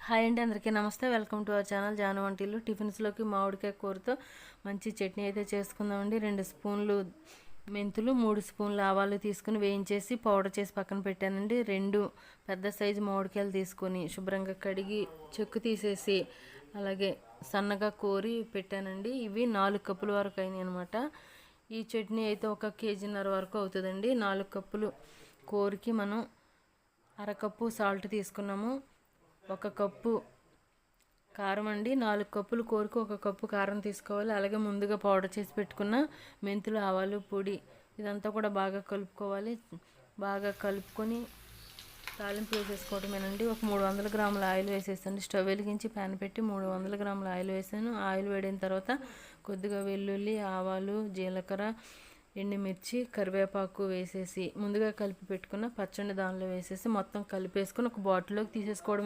Hi అండి, అందరికీ నమస్తే. Welcome to our channel Janu వంటిల్లు. టిఫిన్స్లోకి మామిడికాయ కూరతో మంచి చట్నీ అయితే చేసుకుందామండి. 2 స్పూన్లు మెంతులు, 3 స్పూన్లు ఆవాలు తీసుకుని వేయించేసి పౌడర్ చేసి పక్కన పెట్టానండి. 2 పెద్ద సైజు మామిడికాయలు తీసుకొని శుభ్రంగా కడిగి చెక్కు తీసేసి అలాగే సన్నగా కోరి పెట్టానండి. ఇవి 4 కప్పుల వరకు అయినాయి అనమాట. ఈ చట్నీ అయితే 1 కేజీన్నర వరకు అవుతుందండి. 4 కప్పులు కోరికి మనం అరకప్పు సాల్ట్ తీసుకున్నాము. 1 కప్పు కారం అండి. 4 కప్పులు కోరికి 1 కప్పు కారం తీసుకోవాలి. అలాగే ముందుగా పౌడర్ చేసి పెట్టుకున్న మెంతులు, ఆవాలు పొడి ఇదంతా కూడా బాగా కలుపుకోవాలి. బాగా కలుపుకొని తాలింపు వేసేసుకోవడమేనండి. ఒక 300 గ్రాముల ఆయిల్ వేసేసాను. స్టవ్ వెలిగించి ప్యాన్ పెట్టి 300 గ్రాముల ఆయిల్ వేసాను. ఆయిల్ వేడిన తర్వాత కొద్దిగా వెల్లుల్లి, ఆవాలు, జీలకర్ర, ఎండుమిర్చి, కరివేపాకు వేసేసి ముందుగా కలిపి పెట్టుకున్న పచ్చడి దానిలో వేసేసి మొత్తం కలిపేసుకొని ఒక బాటిల్లోకి తీసేసుకోవడం.